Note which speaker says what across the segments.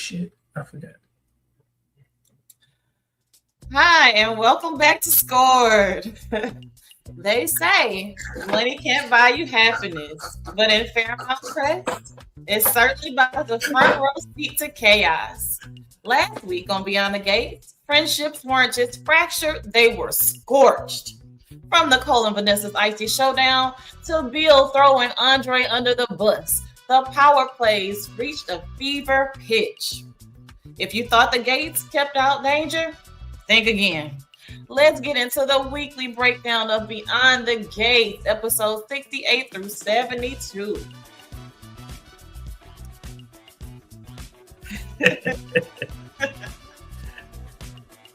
Speaker 1: shit. I forgot.
Speaker 2: Hi, and welcome back to Scored. They say money can't buy you happiness, but in Fairmount Crest, it certainly buys a front row seat to chaos. Last week on Beyond the Gates, friendships weren't just fractured, they were scorched. From Nicole and Vanessa's icy showdown to Bill throwing Andre under the bus, the power plays reached a fever pitch. If you thought the Gates kept out danger, think again. Let's get into the weekly breakdown of Beyond the Gates, episodes 68 through 72.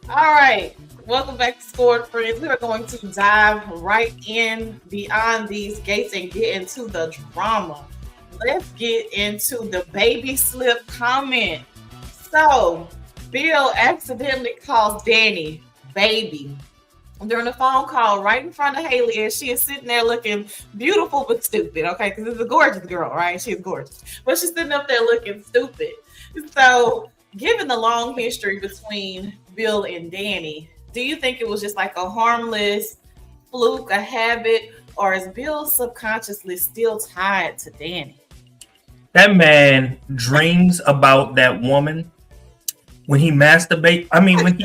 Speaker 2: All right. Welcome back to Scored, friends. We are going to dive right in beyond these gates and get into the drama. Let's get into the baby slip comment. So, Bill accidentally calls Danny baby during a phone call right in front of Haley, and she is sitting there looking beautiful but stupid, okay? Because it's a gorgeous girl, right? She's gorgeous. But she's sitting up there looking stupid. So, given the long history between Bill and Danny, do you think it was just like a harmless fluke, a habit, or is Bill subconsciously still tied to Danny?
Speaker 1: That man dreams about that woman when he masturbates. I mean, when he.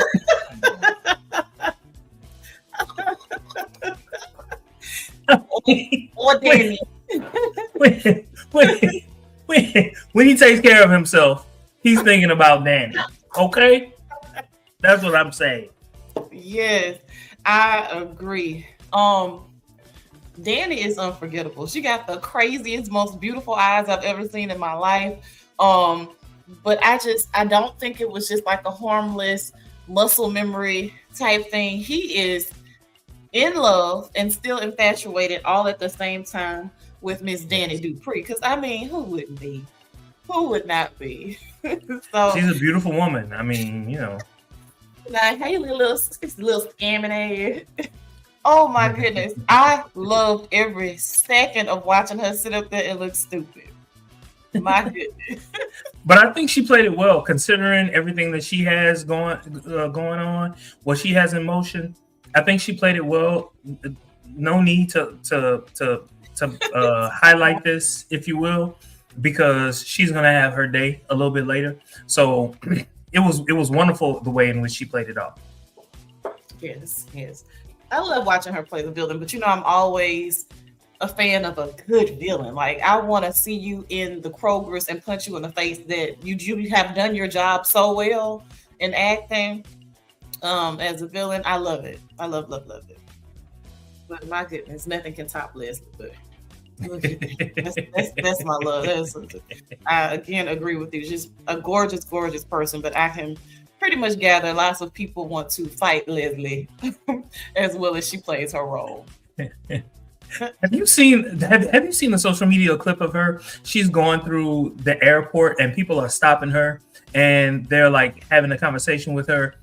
Speaker 2: Or Danny.
Speaker 1: When he takes care of himself, he's thinking about Danny. Okay? That's what I'm saying.
Speaker 2: Yes, I agree. Danny is unforgettable. She got the craziest, most beautiful eyes I've ever seen in my life. But I don't think it was just like a harmless muscle memory type thing. He is in love and still infatuated all at the same time with Miss Danny Dupree. Because I mean, who wouldn't be? Who would not be? So
Speaker 1: she's a beautiful woman. I mean, you know.
Speaker 2: Now Haley, little scamming ass. Oh my goodness. I loved every second of watching her sit up there and look stupid. My goodness.
Speaker 1: But I think she played it well, considering everything that she has going on, what she has in motion. I think she played it well. No need to highlight this, if you will, because she's gonna have her day a little bit later. So it was wonderful the way in which she played it off.
Speaker 2: Yes. I love watching her play the villain, but I'm always a fan of a good villain. Like, I want to see you in the Kroger's and punch you in the face that you have done your job so well in acting as a villain. I love it. I love it. But my goodness, nothing can top Leslie. But that's my love. I again agree with you. Just a gorgeous person, but I can pretty much gather lots of people want to fight Leslie as well as she plays her role.
Speaker 1: Have you seen the social media clip of her? She's going through the airport and people are stopping her and they're like having a conversation with her.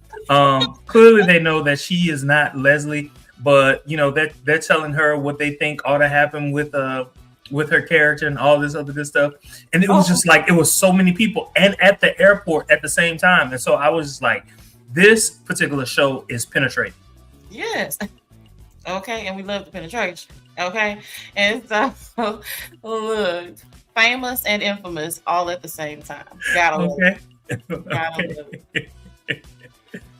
Speaker 1: Clearly they know that she is not Leslie, but they're telling her what they think ought to happen with her character and all this other good stuff. And it was just like, it was so many people and at the airport at the same time. And so I was just like, this particular show is penetrating.
Speaker 2: Yes. Okay. And we love the penetration. Okay. And so look, famous and infamous all at the same time. Gotta love it.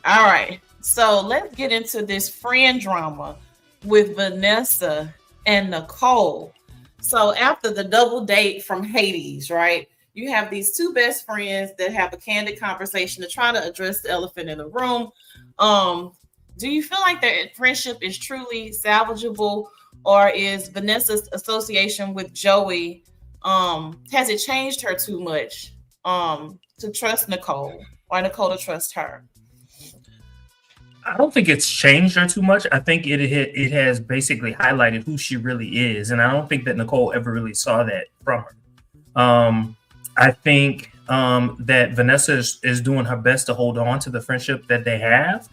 Speaker 2: All right. So let's get into this friend drama with Vanessa and Nicole. So after the double date from Hades, right? You have these two best friends that have a candid conversation to try to address the elephant in the room. Do you feel like their friendship is truly salvageable, or is Vanessa's association with Joey, has it changed her too much to trust Nicole, or Nicole to trust her?
Speaker 1: I don't think it's changed her too much. I think it has basically highlighted who she really is, and I don't think that Nicole ever really saw that from her. I think that Vanessa is doing her best to hold on to the friendship that they have,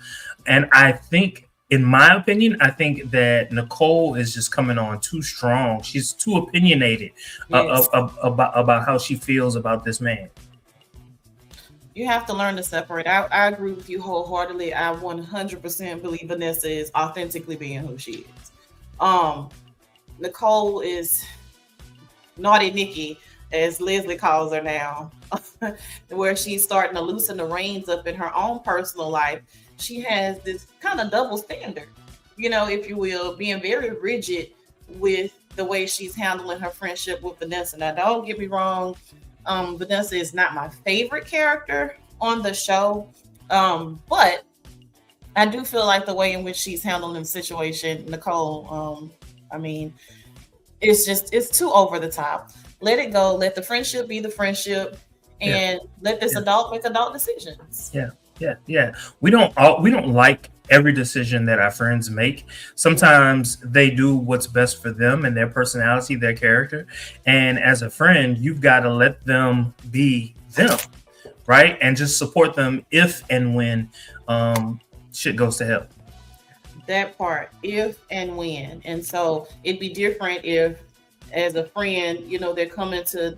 Speaker 1: and I think, in my opinion, I think that Nicole is just coming on too strong. She's too opinionated about how she feels about this man.
Speaker 2: You have to learn to separate. I agree with you wholeheartedly. I 100% believe Vanessa is authentically being who she is. Um, Nicole is naughty Nikki, as Leslie calls her now, where she's starting to loosen the reins up in her own personal life. She has this kind of double standard, if you will, being very rigid with the way she's handling her friendship with Vanessa. Now, don't get me wrong, Vanessa is not my favorite character on the show, but I do feel like the way in which she's handling the situation, Nicole, I mean, it's too over the top. Let it go. Let the friendship be the friendship, and let this adult make adult decisions.
Speaker 1: Yeah. We don't like every decision that our friends make. Sometimes they do what's best for them and their personality, their character. And as a friend, you've got to let them be them, right? And just support them if and when shit goes to hell.
Speaker 2: That part, if and when. And so it'd be different if, as a friend, they're coming to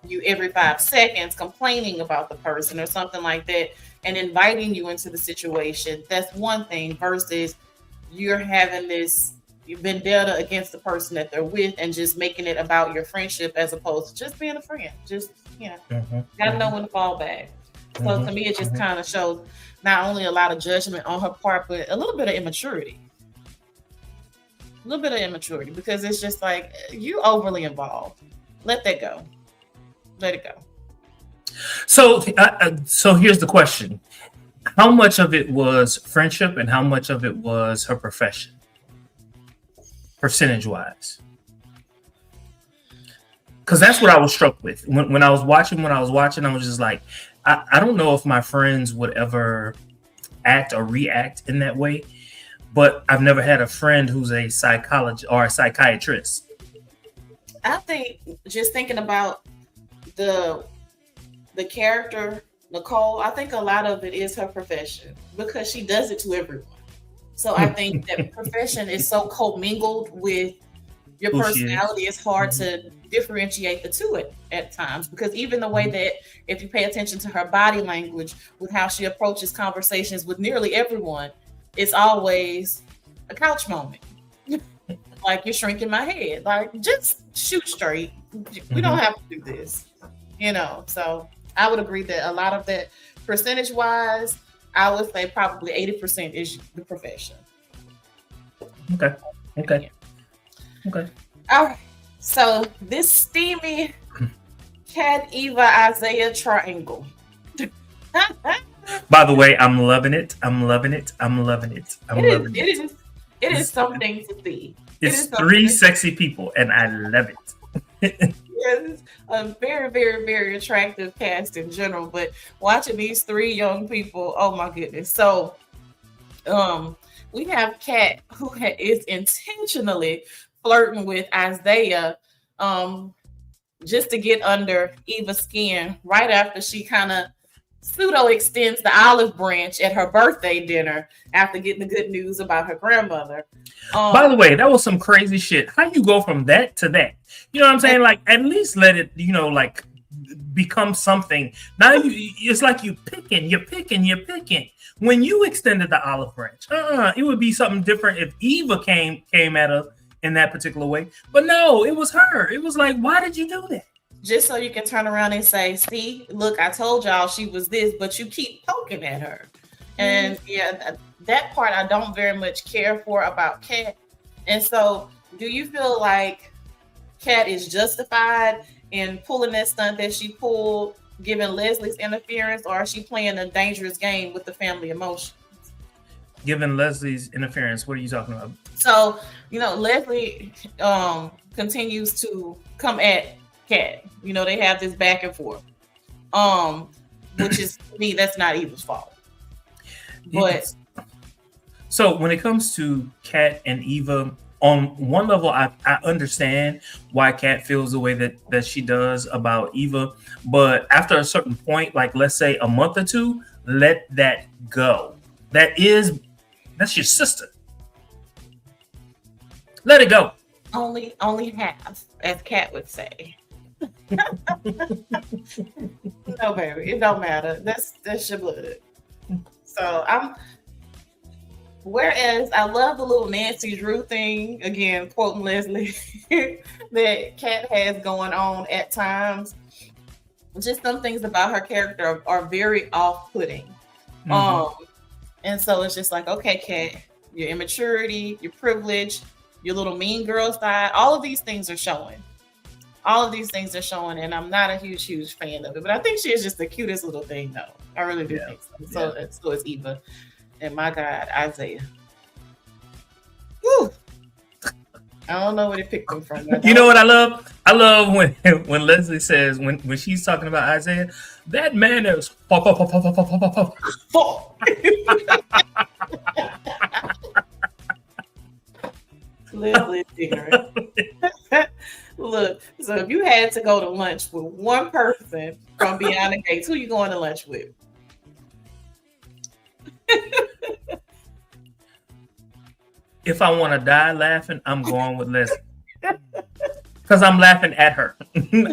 Speaker 2: you every 5 seconds complaining about the person or something like that and inviting you into the situation. That's one thing versus you're having this vendetta against the person that they're with and just making it about your friendship as opposed to just being a friend. Just, gotta know when to fall back. So to me, it just kind of shows not only a lot of judgment on her part, but a little bit of immaturity. A little bit of immaturity, because it's just like, you overly involved. Let that go. Let it go.
Speaker 1: So here's the question: how much of it was friendship, and how much of it was her profession, percentage-wise? Because that's what I was struck with when I was watching. I was just like, I don't know if my friends would ever act or react in that way, but I've never had a friend who's a psychologist or a psychiatrist.
Speaker 2: I think just thinking about the character Nicole, I think a lot of it is her profession because she does it to everyone. So I think that profession is so commingled with your personality. It's hard to differentiate the two at times, because even the way that, if you pay attention to her body language with how she approaches conversations with nearly everyone, it's always a couch moment. Like, you're shrinking my head. Like, just shoot straight. We don't have to do this. So I would agree that a lot of that, percentage wise, I would say probably 80% is the profession.
Speaker 1: Okay.
Speaker 2: All right. So this steamy Kat, Eva, Isaiah triangle.
Speaker 1: By the way, I'm loving it.
Speaker 2: It is something to see.
Speaker 1: It's 3 sexy people, and I love it.
Speaker 2: Yes, a very, very, very attractive cast in general. But watching these 3 young people, oh my goodness. So, we have Kat, who is intentionally flirting with Isaiah, just to get under Eva's skin right after she kind of pseudo extends the olive branch at her birthday dinner after getting the good news about her grandmother.
Speaker 1: By the way, that was some crazy shit. How you go from that to that? You know what I'm saying? Like, at least let it, like, become something. Now it's like you're picking. When you extended the olive branch, it would be something different if Eva came at her in that particular way. But no, it was her. It was like, why did you do that?
Speaker 2: Just so you can turn around and say, see, look, I told y'all she was this, but you keep poking at her. And that part I don't very much care for about Kat. And so, do you feel like Kat is justified in pulling that stunt that she pulled, given Leslie's interference, or is she playing a dangerous game with the family emotions?
Speaker 1: Given Leslie's interference, what are you talking about?
Speaker 2: So, Leslie continues to come at Kat. They have this back and forth. Which is, to me, that's not Eva's fault. But
Speaker 1: so when it comes to Kat and Eva, on one level, I understand why Kat feels the way that she does about Eva. But after a certain point, like let's say a month or 2, let that go. That's your sister. Let it go.
Speaker 2: Only half, as Kat would say. No, baby, it don't matter. That's your blood. So I'm. Whereas I love the little Nancy Drew thing, again, quoting Leslie, that Kat has going on at times. Just some things about her character are very off-putting. Um, and so it's just like, okay, Kat, your immaturity, your privilege, your little mean girl side, all of these things are showing. All of these things are showing, and I'm not a huge fan of it. But I think she is just the cutest little thing, though. I really do think so. So is Eva. And my God, Isaiah. Whew. I don't know where they picked them from.
Speaker 1: You know what I love? I love when Leslie says, when she's talking about Isaiah, that man is
Speaker 2: Leslie is ignorant. Look, so if you had to go to lunch with one person from Beyond the Gates, who you going to lunch with?
Speaker 1: If I want to die laughing, I'm going with Leslie. Because I'm laughing at her.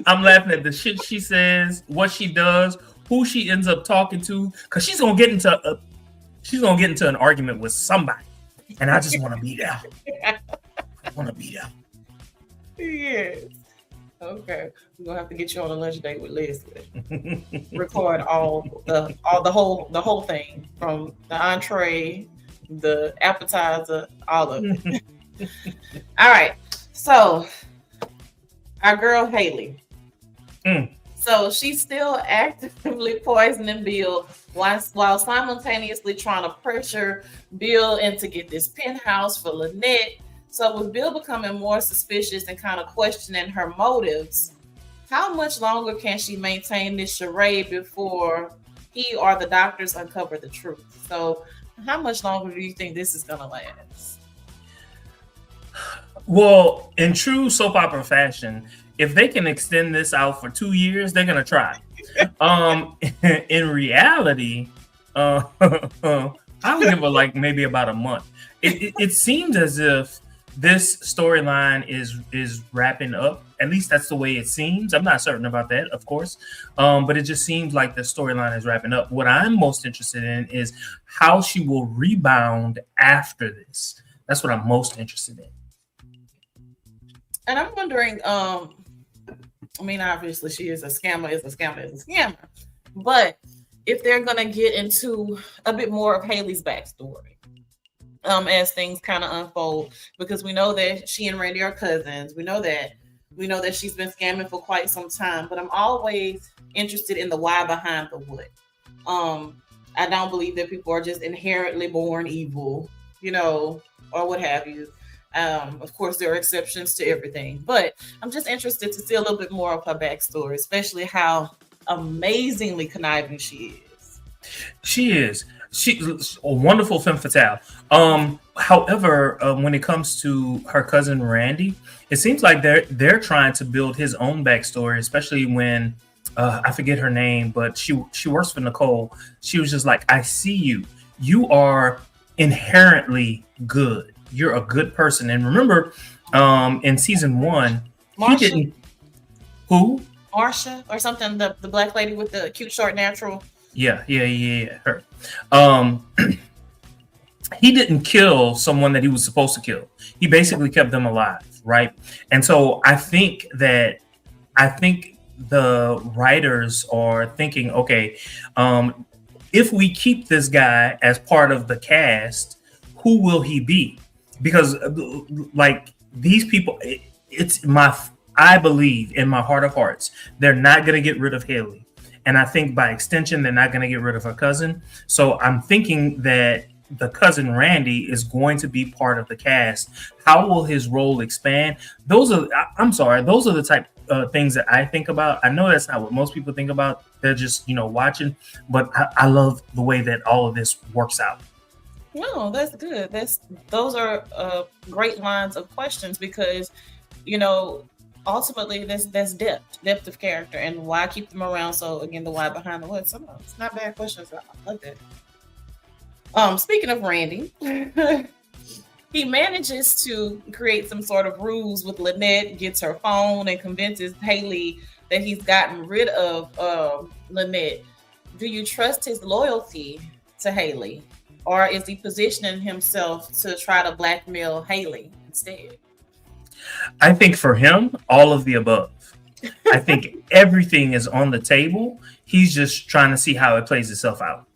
Speaker 1: I'm laughing at the shit she says, what she does, who she ends up talking to. Because she's gonna get into an argument with somebody, and I just want to be there. I want to be there.
Speaker 2: Yes. Okay, we're gonna have to get you on a lunch date with Leslie. Record the whole thing, from the entree, the appetizer, all of it. All right, so our girl Haley. So she's still actively poisoning Bill while simultaneously trying to pressure Bill into get this penthouse for Lynette. So with Bill becoming more suspicious and kind of questioning her motives, how much longer can she maintain this charade before he or the doctors uncover the truth? So how much longer do you think this is going to last?
Speaker 1: Well, in true soap opera fashion, if they can extend this out for 2 years, they're going to try. In reality, I would give her like maybe about a month. It seems as if this storyline is wrapping up. At least that's the way it seems. I'm not certain about that, of course. But it just seems like the storyline is wrapping up. What I'm most interested in is how she will rebound after this. That's what I'm most interested in.
Speaker 2: And I'm wondering, I mean, obviously she is a scammer, but if they're going to get into a bit more of Haley's backstory, as things kind of unfold, because we know that she and Randy are cousins. We know that she's been scamming for quite some time, but I'm always interested in the why behind the what. I don't believe that people are just inherently born evil, or what have you. Of course, there are exceptions to everything, but I'm just interested to see a little bit more of her backstory, especially how amazingly conniving she is.
Speaker 1: She is. She's a wonderful femme fatale. However, when it comes to her cousin Randy, it seems like they're trying to build his own backstory, especially when I forget her name, but she works for Nicole. She was just like, I see you. You are inherently good. You're a good person. And remember, in season 1, he didn't. Who?
Speaker 2: Marsha or something. The black lady with the cute short natural.
Speaker 1: Yeah. Her. He didn't kill someone that he was supposed to kill. He basically kept them alive, right? And so I think the writers are thinking, okay, if we keep this guy as part of the cast, who will he be? Because like these people, I believe in my heart of hearts, they're not going to get rid of Haley. And I think by extension, they're not going to get rid of her cousin. So I'm thinking that the cousin Randy is going to be part of the cast. How will his role expand? Those are the type of things that I think about. I know that's not what most people think about. They're just, watching. But I love the way that all of this works out.
Speaker 2: No, that's good. Those are great lines of questions because, ultimately that's depth of character, and why keep them around. So again, the why behind the what. Some of it's not bad questions. I like that. Speaking of Randy, he manages to create some sort of ruse with Lynette, gets her phone, and convinces Haley that he's gotten rid of Lynette, do you trust his loyalty to Haley, or is he positioning himself to try to blackmail Haley instead?
Speaker 1: I think for him, all of the above. I think everything is on the table. He's just trying to see how it plays itself out.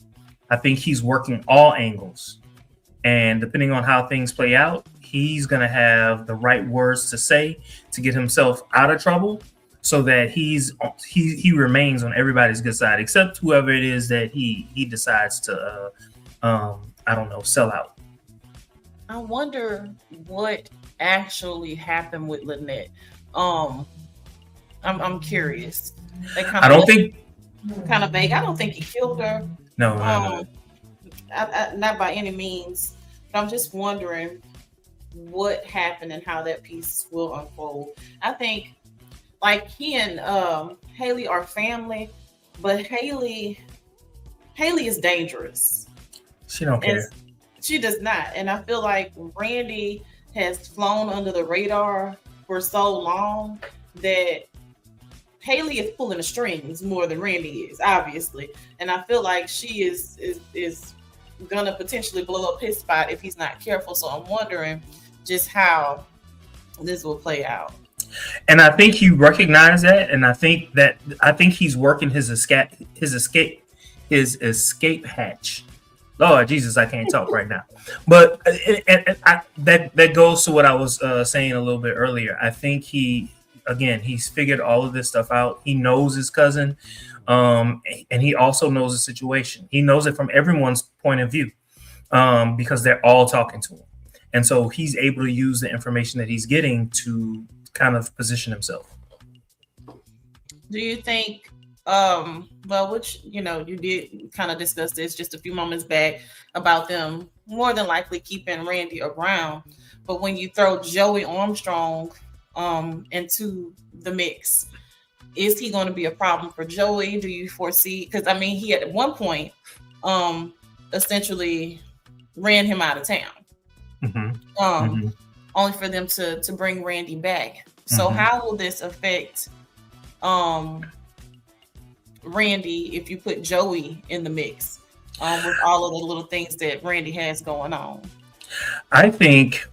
Speaker 1: I think he's working all angles. And depending on how things play out, he's going to have the right words to say to get himself out of trouble so that he remains on everybody's good side, except whoever it is that he decides to, I don't know, sell out.
Speaker 2: I wonder what actually happened with Lynette. I'm curious. They
Speaker 1: I don't think
Speaker 2: kind of vague. I don't think he killed her.
Speaker 1: No.
Speaker 2: Not by any means. But I'm just wondering what happened and how that piece will unfold. I think like he and Haley are family, but Haley is dangerous.
Speaker 1: She don't care.
Speaker 2: She does not. And I feel like Randy has flown under the radar for so long that Haley is pulling the strings more than Randy is, obviously. And I feel like she is gonna potentially blow up his spot if he's not careful. So I'm wondering just how this will play out.
Speaker 1: And I think he recognized that, and I think he's working his escape hatch. Lord Jesus, I can't talk right now. But that goes to what I was saying a little bit earlier. I think he's figured all of this stuff out. He knows his cousin, and he also knows the situation. He knows it from everyone's point of view because they're all talking to him. And so he's able to use the information that he's getting to kind of position himself.
Speaker 2: Do you think, which, you did kind of discuss this just a few moments back about them more than likely keeping Randy around. But when you throw Joey Armstrong into the mix, is he going to be a problem for Joey? Do you foresee? Because I mean, he at one point essentially ran him out of town. Only for them to bring Randy back. So how will this affect Randy if you put Joey in the mix with all of the little things that Randy has going on?
Speaker 1: I think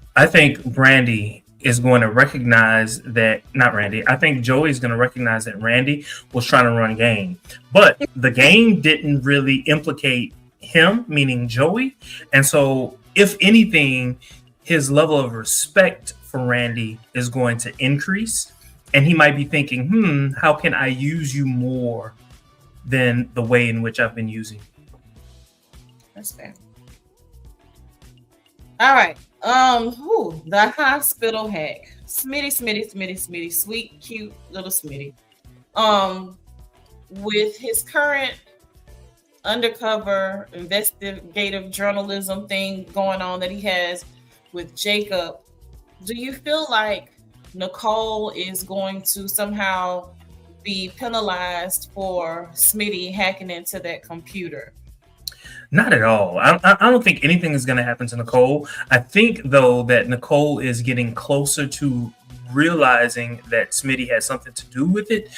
Speaker 1: Randy is going to recognize that, not Randy. I think Joey is going to recognize that Randy was trying to run game, but the game didn't really implicate him, meaning Joey. And so if anything, his level of respect for Randy is going to increase, and he might be thinking, how can I use you more than the way in which I've been using you?
Speaker 2: That's fair. All right. The hospital hack. Smitty, sweet, cute little Smitty. With his current undercover investigative journalism thing going on that he has with Jacob, do you feel like Nicole is going to somehow be penalized for Smitty hacking into that computer?
Speaker 1: Not at all. I don't think anything is going to happen to Nicole. I think, though, that Nicole is getting closer to realizing that Smitty has something to do with it.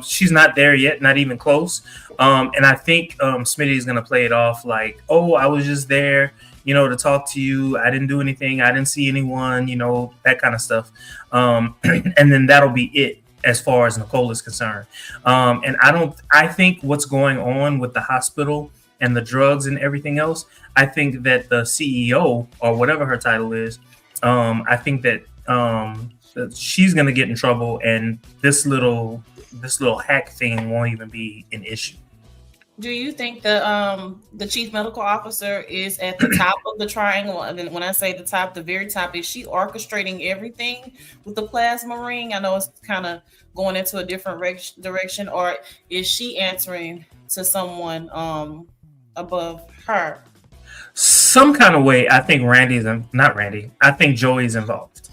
Speaker 1: She's not there yet, not even close. And I think Smitty is going to play it off like, oh, I was just there, to talk to you. I didn't do anything. I didn't see anyone, that kind of stuff. And then that'll be it as far as Nicole is concerned. And I think what's going on with the hospital and the drugs and everything else, I think that the CEO or whatever her title is, I think that she's going to get in trouble, and this little hack thing won't even be an issue.
Speaker 2: Do you think the chief medical officer is at the top of the triangle? And when I say the top, the very top, is she orchestrating everything with the plasma ring? I know it's kind of going into a different direction, or is she answering to someone above her?
Speaker 1: Some kind of way. I think I think Joey's involved.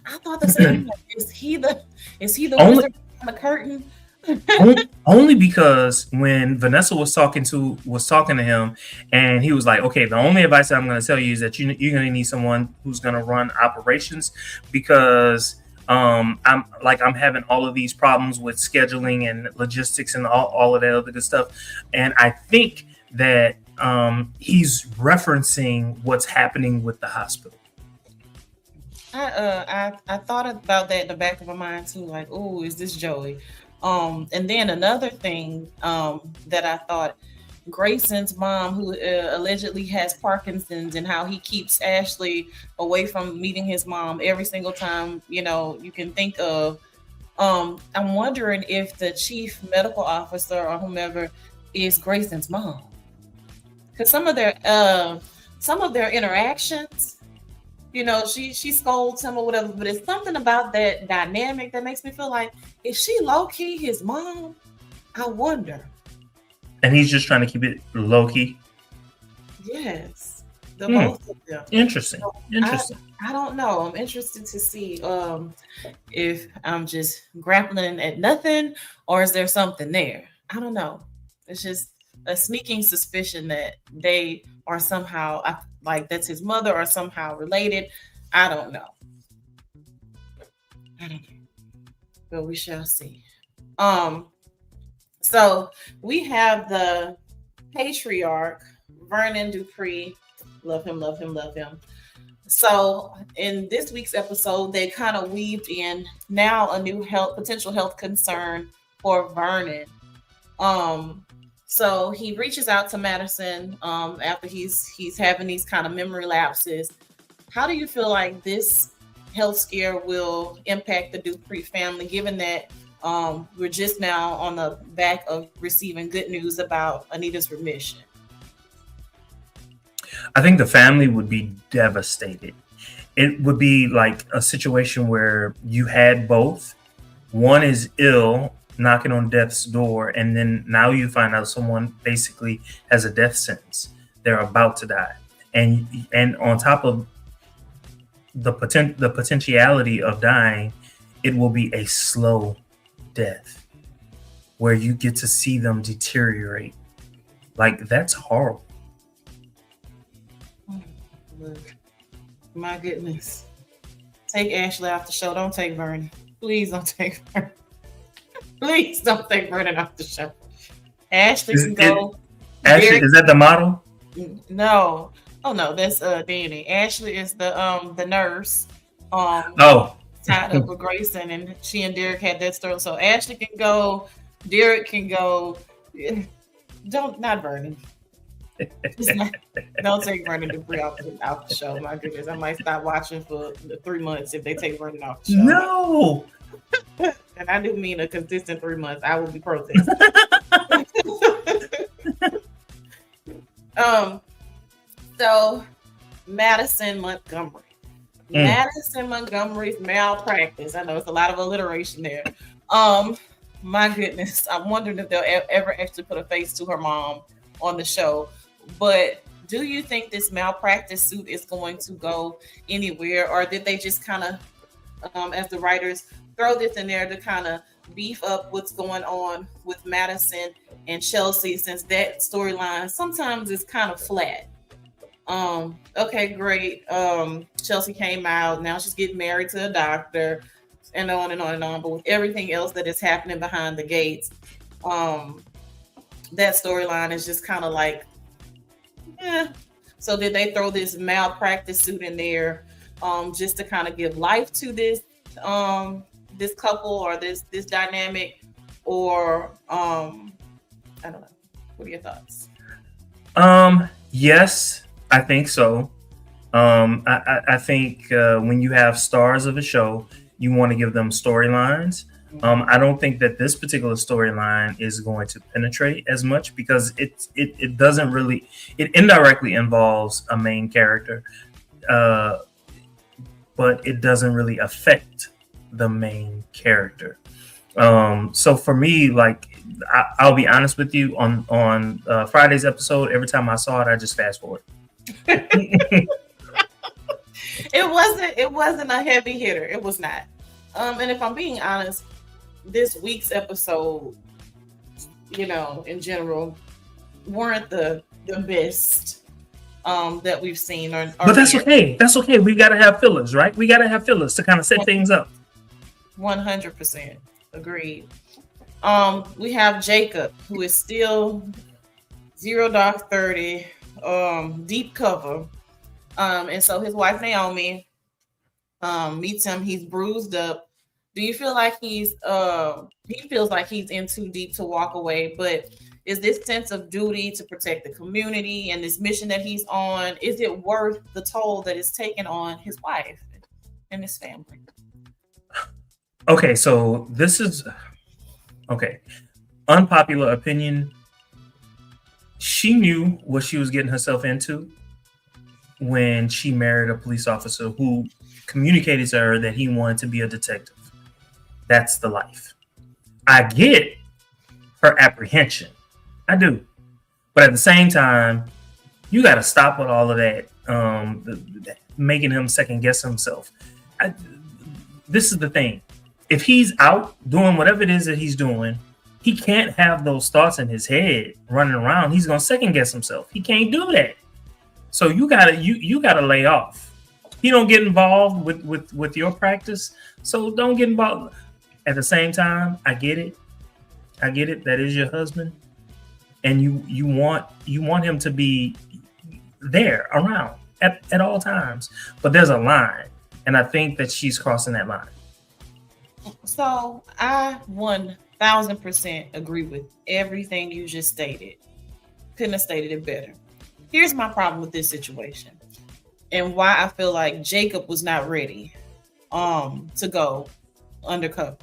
Speaker 2: I thought the same. Is he the wizard behind the curtain?
Speaker 1: Only because when Vanessa was talking to him, and he was like, okay, the only advice that I'm going to tell you is that you're going to need someone who's going to run operations, because I'm having all of these problems with scheduling and logistics and all of that other good stuff. And I think that he's referencing what's happening with the hospital.
Speaker 2: I thought about that in the back of my mind too, like, oh, is this Joey? And then another thing that I thought, Grayson's mom, who allegedly has Parkinson's, and how he keeps Ashley away from meeting his mom every single time, you can think of. I'm wondering if the chief medical officer or whomever is Grayson's mom, because some of their interactions, she scolds him or whatever, but it's something about that dynamic that makes me feel like, is she low key his mom? I wonder.
Speaker 1: And he's just trying to keep it low key.
Speaker 2: Yes, both of them.
Speaker 1: Interesting.
Speaker 2: So I don't know. I'm interested to see if I'm just grappling at nothing, or is there something there? I don't know. It's just a sneaking suspicion that they are somehow, like, that's his mother or somehow related. I don't know. But we shall see. So we have the patriarch, Vernon Dupree. Love him, love him, love him. So in this week's episode, they kind of weaved in now a new potential health concern for Vernon. So he reaches out to Madison after he's having these kind of memory lapses. How do you feel like this health scare will impact the Dupree family, given that we're just now on the back of receiving good news about Anita's remission?
Speaker 1: I think the family would be devastated. It would be like a situation where you had both. One is ill, knocking on death's door, and then now you find out someone basically has a death sentence. They're about to die. And on top of the potentiality of dying, it will be a slow death where you get to see them deteriorate. Like, that's horrible.
Speaker 2: My goodness. Take Ashley off the show. Don't take Vernon. Please don't take Vernon. Please don't take Vernon off the show. Ashley can go.
Speaker 1: Ashley, is that the model?
Speaker 2: No. Oh no, that's Danny. Ashley is the nurse. Tied up with Grayson, and she and Derek had that story. So Ashley can go, Derek can go. Not Vernon. Don't take Vernon Dupree off the show. My goodness, I might stop watching for 3 months if they take Vernon off the show.
Speaker 1: No.
Speaker 2: And I do mean a consistent 3 months. I will be protesting. So Madison Montgomery. Madison Montgomery's malpractice. I know it's a lot of alliteration there. My goodness, I'm wondering if they'll ever actually put a face to her mom on the show. But do you think this malpractice suit is going to go anywhere, or did they just kind of, as the writers, throw this in there to kind of beef up what's going on with Madison and Chelsea, since that storyline sometimes is kind of flat? Okay, great. Chelsea came out. Now she's getting married to a doctor, and on and on and on. But with everything else that is happening behind the gates, that storyline is just kind of like, So did they throw this malpractice suit in there just to kind of give life to this this couple or this dynamic? Or I don't know. What are your thoughts?
Speaker 1: Yes, I think so. I think when you have stars of a show, you want to give them storylines. I don't think that this particular storyline is going to penetrate as much, because it doesn't really, it indirectly involves a main character, but it doesn't really affect the main character. So for me, like, I'll be honest with you, on Friday's episode, every time I saw it, I just fast forward.
Speaker 2: It wasn't a heavy hitter. It was not. And if I'm being honest, this week's episode, in general, weren't the best that we've seen. But
Speaker 1: that's okay. That's okay. We got to have fillers, right? We got to have fillers to kind of set things up.
Speaker 2: 100% agreed. We have Jacob, who is still zero dark 30, deep cover. And so his wife Naomi meets him. He's bruised up. Do you feel like he feels like he's in too deep to walk away? But is this sense of duty to protect the community and this mission that he's on, is it worth the toll that it's taken on his wife and his family?
Speaker 1: Okay, so this is okay. Unpopular opinion. She knew what she was getting herself into when she married a police officer who communicated to her that he wanted to be a detective. That's the life. I get her apprehension. I do. But at the same time, you got to stop with all of that, making him second guess himself. This is the thing. If he's out doing whatever it is that he's doing, he can't have those thoughts in his head running around. He's gonna second guess himself. He can't do that. So you gotta lay off. He don't get involved with your practice. So don't get involved. At the same time, I get it. That is your husband, and you want him to be there around at all times. But there's a line, and I think that she's crossing that line.
Speaker 2: So I 1000% agree with everything you just stated. Couldn't have stated it better. Here's my problem with this situation and why I feel like Jacob was not ready to go undercover.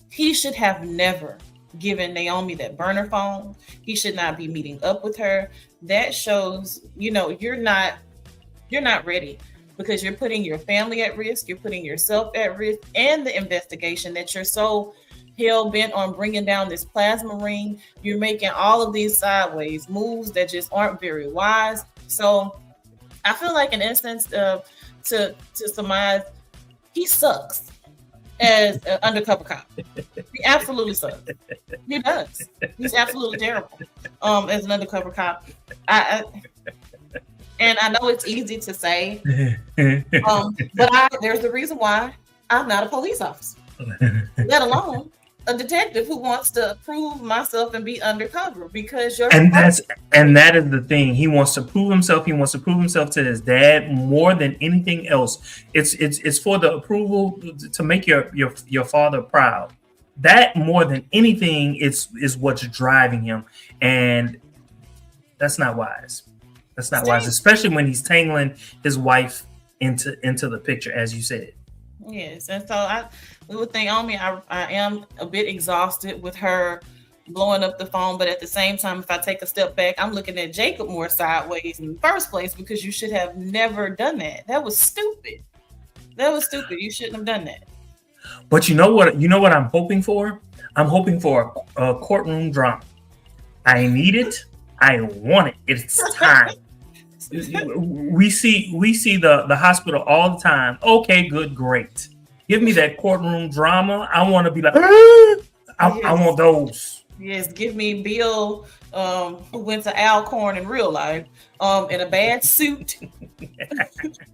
Speaker 2: He should have never given Naomi that burner phone. He should not be meeting up with her. That shows, you're not ready, because you're putting your family at risk, you're putting yourself at risk, and the investigation that you're so hell-bent on bringing down this plasma ring. You're making all of these sideways moves that just aren't very wise. So I feel like, in essence, to surmise, he sucks as an undercover cop. He absolutely sucks. He does. He's absolutely terrible as an undercover cop. And I know it's easy to say, but there's a reason why I'm not a police officer, let alone a detective who wants to prove myself and be undercover, because
Speaker 1: that is the thing. He wants to prove himself. He wants to prove himself to his dad more than anything else. It's for the approval to make your father proud. That more than anything is what's driving him, and that's not wise. That's not wise, especially when he's tangling his wife into the picture, as you said.
Speaker 2: Yes, and so we would think, I am a bit exhausted with her blowing up the phone, but at the same time, if I take a step back, I'm looking at Jacob more sideways in the first place, because you should have never done that. That was stupid. You shouldn't have done that.
Speaker 1: But you know what I'm hoping for? I'm hoping for a courtroom drama. I need it. I want it. It's time. We see the hospital all the time. Okay, good, great. Give me that courtroom drama. I want to be like, I want those.
Speaker 2: Yes, give me Bill, who went to Alcorn in real life, in a bad suit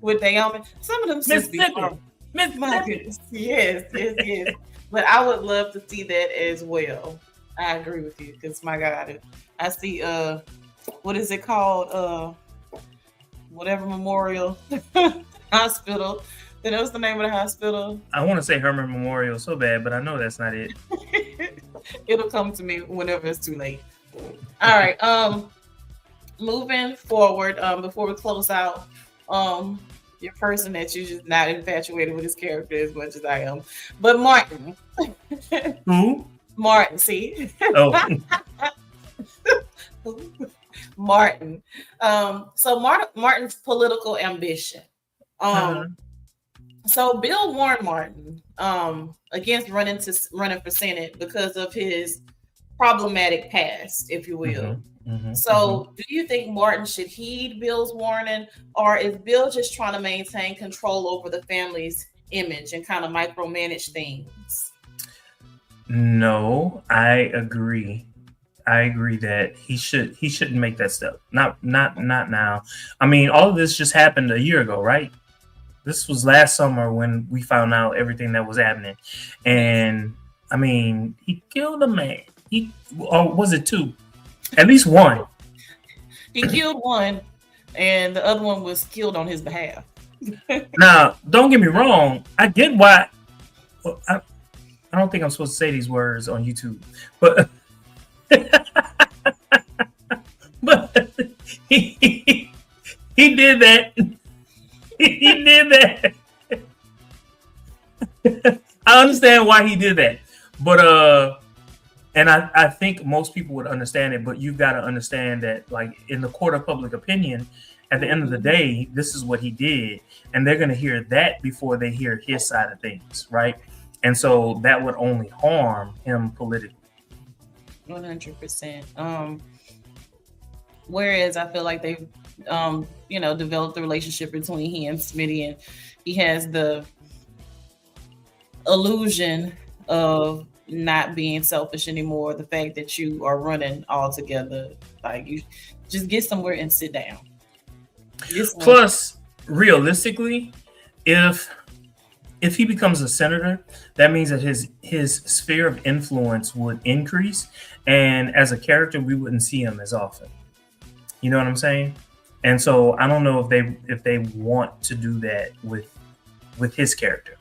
Speaker 2: with Naomi. Some of them
Speaker 1: Mississippi.
Speaker 2: My goodness. Yes. But I would love to see that as well. I agree with you, because my God, I see what is it called? Whatever Memorial Hospital. That was the name of the hospital.
Speaker 1: I want to say Herman Memorial so bad, but I know that's not it.
Speaker 2: It'll come to me whenever it's too late. All right. Moving forward, before we close out, your person that you're just not infatuated with his character as much as I am, but Martin.
Speaker 1: Who?
Speaker 2: Martin. See.
Speaker 1: Oh.
Speaker 2: Martin. So Martin's political ambition. So Bill warned Martin against running for Senate because of his problematic past, if you will. So do you think Martin should heed Bill's warning, or is Bill just trying to maintain control over the family's image and kind of micromanage things?
Speaker 1: No, I agree that he shouldn't make that step. Not now. I mean, all of this just happened a year ago, right? this was last summer when we found out everything that was happening, and I mean, he killed a man. Or was it two? At least one.
Speaker 2: He killed one, and the other one was killed on his behalf.
Speaker 1: Now, don't get me wrong. I get why. Well, I don't think I'm supposed to say these words on YouTube, but but he did that. He did that. I understand why he did that, but and I think most people would understand it, but you've got to understand that, like, in the court of public opinion, at the end of the day, this is what he did, and they're going to hear that before they hear his side of things, right? And so that would only harm him politically.
Speaker 2: 100%. Whereas I feel like they've, developed the relationship between he and Smitty, and he has the illusion of not being selfish anymore. The fact that you are running all together, like, you just get somewhere and sit down.
Speaker 1: Plus, realistically, if he becomes a senator, that means that his sphere of influence would increase, and as a character, we wouldn't see him as often. You know what I'm saying? And so I don't know if they want to do that with his character.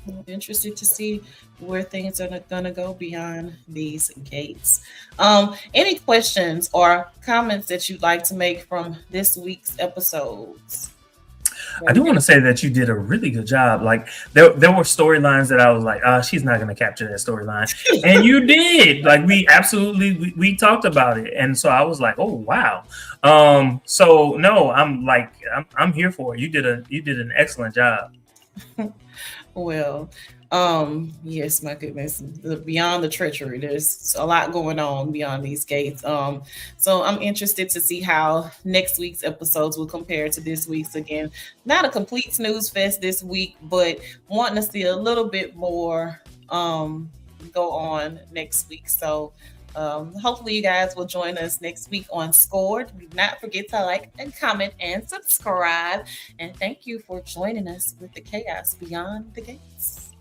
Speaker 2: I'm interested to see where things are going to go beyond these gates. Any questions or comments that you'd like to make from this week's episodes?
Speaker 1: I do want to say that you did a really good job. Like, there were storylines that I was like, she's not going to capture that storyline. And you did. Like, we talked about it. And so I was like, oh, wow. So no, I'm here for it. You did an excellent job.
Speaker 2: Well, yes, my goodness, beyond the treachery, there's a lot going on beyond these gates. So I'm interested to see how next week's episodes will compare to this week's. Again, not a complete snooze fest this week, but wanting to see a little bit more go on next week. So hopefully you guys will join us next week on Scored. Do not forget to like and comment and subscribe. And thank you for joining us with the chaos beyond the gates.